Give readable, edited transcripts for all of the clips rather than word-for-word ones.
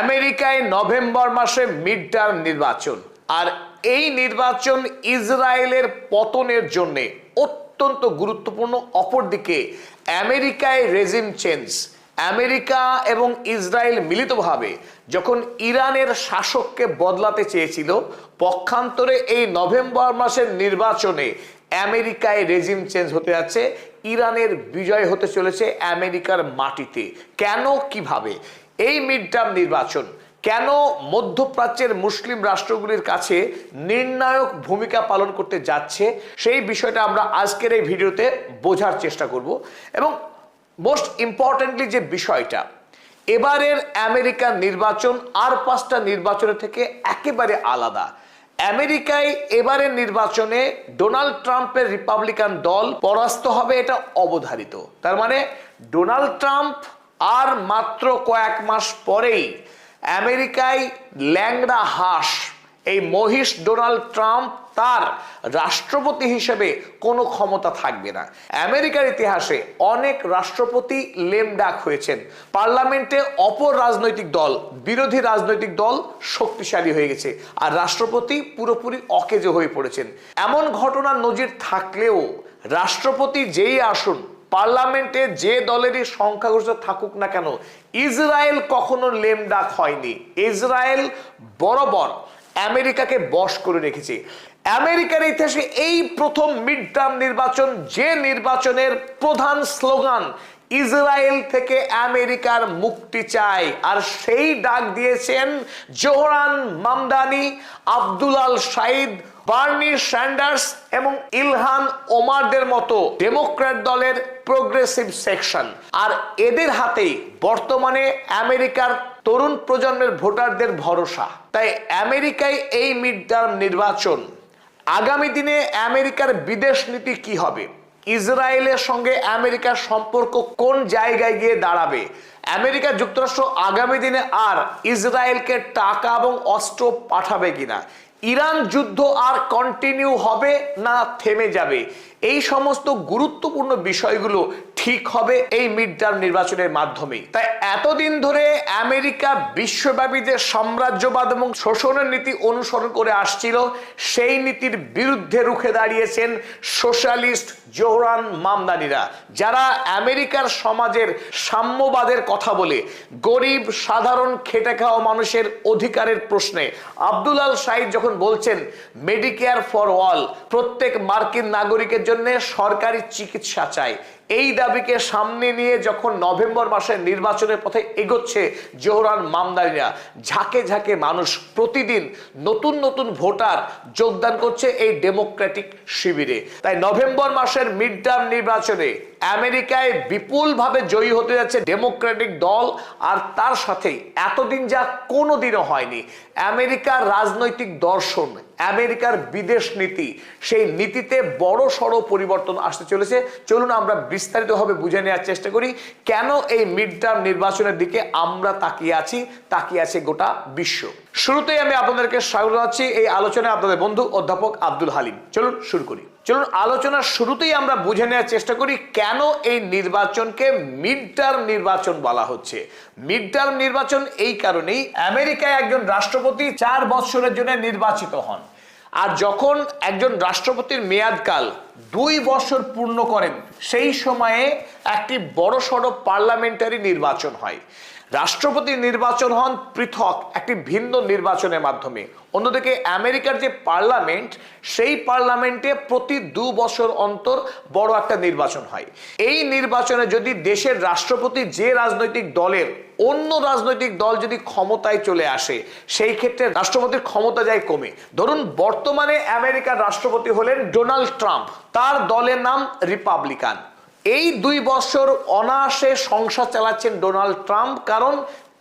আমেরিকায় নভেম্বর মাসে mid term নির্বাচন, আর এই নির্বাচন ইসরায়েলের পতনের জন্য অত্যন্ত গুরুত্বপূর্ণ। অপরদিকে আমেরিকায় রেজিম চেঞ্জ, আমেরিকা এবং ইসরায়েল মিলিতভাবে যখন ইরানের শাসককে বদলাতে চেয়েছিল, পক্ষান্তরে এই নভেম্বর মাসের নির্বাচনে আমেরিকায় রেজিম চেঞ্জ হতে যাচ্ছে, ইরানের বিজয় হতে চলেছে আমেরিকার মাটিতে। কেন, কিভাবে এই মিড টার্ম নির্বাচন কেন মধ্যপ্রাচ্যের মুসলিম রাষ্ট্রগুলির কাছে নির্ণায়ক ভূমিকা পালন করতে যাচ্ছে, সেই বিষয়টা আমরা আজকের এই ভিডিওতে বোঝার চেষ্টা করব। এবং মোস্ট ইম্পর্টেন্টলি যে বিষয়টা, এবারের আমেরিকার নির্বাচন আর 5টা নির্বাচনের থেকে একেবারে আলাদা। আমেরিকায় এবারের নির্বাচনে ডোনাল্ড ট্রাম্পের রিপাবলিকান দল পরাস্ত হবে, এটা অবধারিত। তার মানে ডোনাল্ড ট্রাম্প আর মাত্র কয়েক মাস পরেই আমেরিকায় ল্যাংড়া হাঁস, এই মহিষ ডোনাল্ড ট্রাম্প, তার রাষ্ট্রপতি হিসেবে কোনো ক্ষমতা থাকবে না। আমেরিকার ইতিহাসে অনেক রাষ্ট্রপতি লেম ডাক হয়েছেন, পার্লামেন্টে অপর রাজনৈতিক দল, বিরোধী রাজনৈতিক দল শক্তিশালী হয়ে গেছে আর রাষ্ট্রপতি পুরোপুরি অকেজো হয়ে পড়েছেন। এমন ঘটনার নজির থাকলেও রাষ্ট্রপতি যেই আসুন, পার্লামেন্টে যে দলেরই সংখ্যাগরিষ্ঠ থাকুক না কেন, ইসরায়েল কখনো লেম ডাক হয়নি। ইসরায়েল বরাবর আমেরিকাকে বশ করে রেখেছে। আমেরিকার ইতিহাসে এই প্রথম মিড টার্ম নির্বাচন, যে নির্বাচনের প্রধান স্লোগান ইসরায়েল থেকে আমেরিকার মুক্তি চাই, আর সেই ডাক দিয়েছেন জোহরান মামদানি, আব্দুল আল শাহিদ, বার্নি স্যান্ডার্স এবং ইলহান ওমারদের মতো ডেমোক্র্যাট দলের প্রোগ্রেসিভ সেকশন। আর এদের হাতেই বর্তমানে আমেরিকার তরুণ প্রজন্মের ভোটারদের ভরসা। তাই আমেরিকায় এই মিড টার্ম নির্বাচন, আগামী দিনে আমেরিকার বিদেশ নীতি কি হবে, ইসরায়েলের সঙ্গে আমেরিকার সম্পর্ক কোন জায়গায় গিয়ে দাঁড়াবে, আমেরিকা যুক্তরাষ্ট্র আগামী দিনে আর ইসরায়েলকে টাকা এবং অস্ত্র পাঠাবে কিনা, ইরান যুদ্ধ আর কন্টিনিউ হবে না থেমে যাবে, এই সমস্ত গুরুত্বপূর্ণ বিষয়গুলো ঠিক হবে এই মিড টার্ম নির্বাচনের মাধ্যমে। তাই এতদিন ধরে আমেরিকা বিশ্বব্যাপী যে সাম্রাজ্যবাদ এবং শোষণের নীতি অনুসরণ করে আসছিল, সেই নীতির বিরুদ্ধে রুখে দাঁড়িয়েছেন সোশ্যালিস্ট জোহরান মামদানিরা, যারা আমেরিকার সমাজের সাম্যবাদের কথা বলে গরিব সাধারণ খেটে খাওয়া মানুষের অধিকারের প্রশ্নে, আব্দুল আল শাহিদ যখন বলছেন মেডিকেয়ার ফর অল, প্রত্যেক মার্কিন নাগরিকের জন্য সরকারি চিকিৎসা চাই, এই দাবিকে সামনে নিয়ে যখন নভেম্বর মাসের নির্বাচনের পথে এগোচ্ছে জোহরান মামদানিরা, ঝাঁকে ঝাঁকে মানুষ, প্রতিদিন নতুন নতুন ভোটার যোগদান করছে এই ডেমোক্রেটিক শিবিরে। তাই নভেম্বর মাসের মিড টার্ম নির্বাচনে আমেরিকায় বিপুলভাবে জয়ী হতে যাচ্ছে ডেমোক্রেটিক দল। আর তার সাথেই এতদিন যা কোনোদিনও হয়নি, আমেরিকার রাজনৈতিক দর্শন, আমেরিকার বিদেশ নীতি, সেই নীতিতে বড় সড়ো পরিবর্তন আসতে চলেছে। চলুন আমরা বিস্তারিতভাবে বুঝে নেওয়ার চেষ্টা করি কেন এই মিড টার্ম নির্বাচনের দিকে আমরা তাকিয়ে আছে গোটা বিশ্ব। শুরুতেই আমি আপনাদেরকে স্বাগত জানাচ্ছি এই আলোচনায়, আপনাদের বন্ধু অধ্যাপক আব্দুল হালিম। চলুন শুরু করি। চলুন আলোচনার শুরুতেই আমরা বুঝে নেওয়ার চেষ্টা করি কেন এই নির্বাচনকে মিড টার্ম নির্বাচন বলা হচ্ছে। মিড টার্ম নির্বাচন এই কারণেই, আমেরিকায় একজন রাষ্ট্রপতি 4 বছরের জন্য নির্বাচিত হন, আর যখন একজন রাষ্ট্রপতির মেয়াদকাল 2 বছর পূর্ণ করেন, সেই সময়ে একটি বড়সড় পার্লামেন্টারি নির্বাচন হয়। রাষ্ট্রপতি নির্বাচন হন পৃথক একটি ভিন্ন নির্বাচনের মাধ্যমে। অন্যদিকে আমেরিকার যে পার্লামেন্ট, সেই পার্লামেন্টে প্রতি 2 বছর অন্তর বড় একটা নির্বাচন হয়। এই নির্বাচনে যদি দেশের রাষ্ট্রপতি যে রাজনৈতিক দলের, অন্য রাজনৈতিক দল যদি ক্ষমতায় চলে আসে, সেই ক্ষেত্রে রাষ্ট্রপতির ক্ষমতা যায় কমে। ধরুন বর্তমানে আমেরিকার রাষ্ট্রপতি হলেন ডোনাল্ড ট্রাম্প, তার দলের নাম রিপাবলিকান। এই 2 বছর অনায়াসে সংসার চালাচ্ছেন ডোনাল্ড ট্রাম্প, কারণ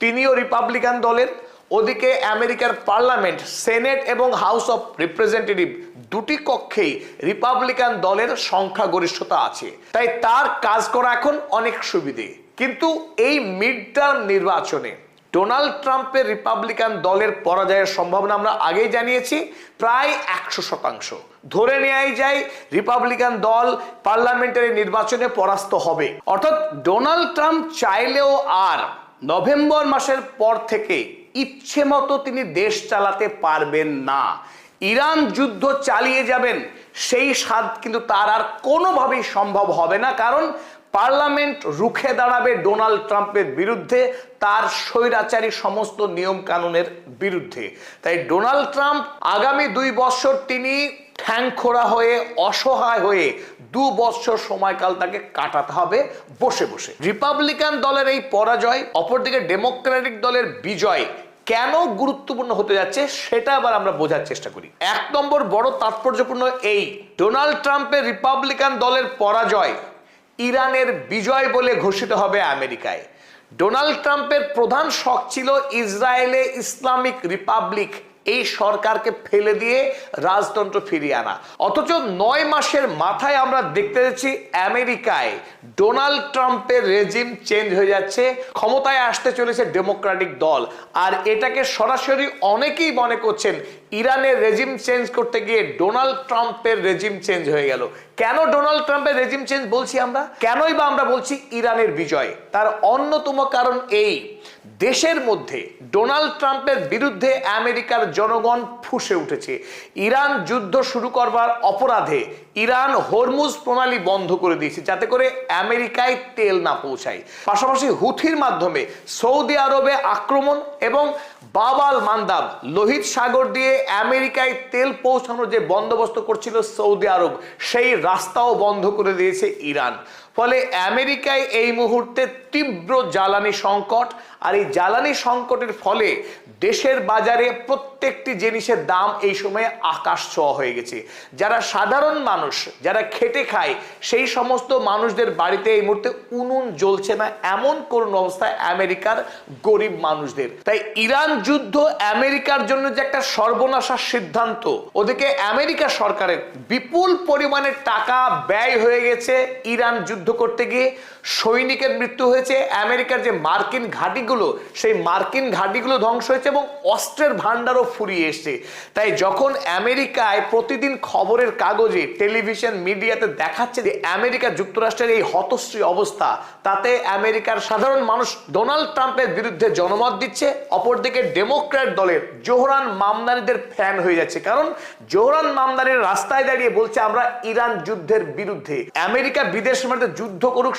তিনিও রিপাবলিকান দলের। ওদিকে আমেরিকার পার্লামেন্ট, সেনেট এবং হাউস অফ রিপ্রেজেন্টেটিভ, দুটি কক্ষেই রিপাবলিকান দলের সংখ্যাগরিষ্ঠতা আছে। তাই তার কাজ করা এখন অনেক সুবিধে। কিন্তু এই মিড টার্ম নির্বাচনে ডোনাল্ড ট্রাম্পের রিপাবলিকান দলের পরাজয়ের সম্ভাবনা আমরা আগেই জানিয়েছি, প্রায় 100%। ধরে নেওয়াই যায় রিপাবলিকান দল পার্লামেন্টারি নির্বাচনে পরাস্ত হবে। অর্থাৎ ডোনাল্ড ট্রাম্প চাইলেও আর নভেম্বর মাসের পর থেকে ইচ্ছে মতো তিনি দেশ চালাতে পারবেন না। ইরান যুদ্ধ চালিয়ে যাবেন সেই স্বাদ কিন্তু তার আর কোনোভাবেই সম্ভব হবে না, কারণ পার্লামেন্ট রুখে দাঁড়াবে ডোনাল্ড ট্রাম্পের বিরুদ্ধে, তার স্বৈরাচারী সমস্ত নিয়ম কানুনের বিরুদ্ধে। তাই ডোনাল্ড ট্রাম্প আগামী 2 বছর তিনি ঠ্যাংখোড়া হয়ে অসহায় হয়ে 2 বছর সময়কাল তাকে কাটাতে হবে বসে বসে। রিপাবলিকান দলের এই পরাজয়, অপরদিকে ডেমোক্রেটিক দলের বিজয় কেন গুরুত্বপূর্ণ হতে যাচ্ছে সেটা আবার আমরা বোঝার চেষ্টা করি। 1 নম্বর বড় তাৎপর্যপূর্ণ এই, ডোনাল্ড ট্রাম্পের রিপাবলিকান দলের পরাজয় ইরানের বিজয় বলে ঘোষিত হবে আমেরিকায়। ডোনাল্ড ট্রাম্পের প্রধান শখ ছিল ইসরায়েলে ইসলামিক রিপাবলিক এই সরকারকে ফেলে দিয়ে রাজতন্ত্র ফিরিয়ে আনা, অথচ 9 মাসের মাথায় আমরা দেখতে যাচ্ছি আমেরিকায় ডোনাল্ড ট্রাম্পের রেজিম চেঞ্জ হয়ে যাচ্ছে, ক্ষমতায় আসতে চলেছে ডেমোক্রেটিক দল। আর এটাকে সরাসরি অনেকেই মনে করছেন ইরানের রেজিম চেঞ্জ করতে গিয়ে ডোনাল্ড ট্রাম্পের রেজিম চেঞ্জ হয়ে গেল। কেন ডোনাল্ড ট্রাম্পের রেজিম চেঞ্জ বলছি আমরা, কেনই বা আমরা বলছি ইরানের বিজয়? তার অন্যতম কারণ এই, দেশের মধ্যে ডোনাল্ড ট্রাম্পের বিরুদ্ধে আমেরিকার জনগণ ফুঁসে উঠেছে। ইরান যুদ্ধ শুরু করবার অপরাধে ইরান হরমুজ প্রণালী বন্ধ করে দিয়েছে যাতে করে আমেরিকায় তেল না পৌঁছায়। পাশাপাশি হুথির মাধ্যমে সৌদি আরবে আক্রমণ এবং বাব আল মান্দাব লোহিত সাগর দিয়ে আমেরিকায় তেল পৌঁছানোর যে বন্দোবস্ত করছিল সৌদি আরব, সেই রাস্তাও বন্ধ করে দিয়েছে ইরান। ফলে আমেরিকায় এই মুহূর্তে তীব্র জ্বালানি সংকট, আর এই জ্বালানি সংকটের ফলে দেশের বাজারে প্রত্যেকটি জিনিসের দাম এই সময়ে আকাশ ছোঁয়া হয়ে গেছে। যারা সাধারণ মানুষ, যারা খেটে খায়, সেই সমস্ত মানুষদের বাড়িতে এই মুহূর্তে উনুন জ্বলছে না, এমন করুণ অবস্থায় আমেরিকার গরিব মানুষদের। তাই ইরান যুদ্ধ আমেরিকার জন্য যে একটা সর্বনাশার সিদ্ধান্ত, ওদিকে আমেরিকা সরকারের বিপুল পরিমাণে টাকা ব্যয় হয়ে গেছে ইরান যুদ্ধ করতে গিয়ে, সৈনিকের মৃত্যু হয়েছে, আমেরিকার যে মার্কিন ঘাঁটিগুলো সেই মার্কিন ঘাঁটিগুলো ধ্বংস হয়েছে এবং অস্ত্রের ভান্ডারও ফুরিয়ে এসছে। তাই যখন আমেরিকায় প্রতিদিন খবরের কাগজে, টেলিভিশন, মিডিয়াতে দেখাচ্ছে যে আমেরিকা যুক্তরাষ্ট্রের এই হতশ্রী অবস্থা, তাতে আমেরিকার সাধারণ মানুষ ডোনাল্ড ট্রাম্পের বিরুদ্ধে জনমত দিচ্ছে। অপরদিকে ডেমোক্র্যাট দলের জোহরান মামদানিদের ফ্যান হয়ে যাচ্ছে, কারণ জোহরান মামদানির রাস্তায় দাঁড়িয়ে বলছে আমরা ইরান যুদ্ধের বিরুদ্ধে, আমেরিকা বিদেশ মাটিতে যুদ্ধ করুক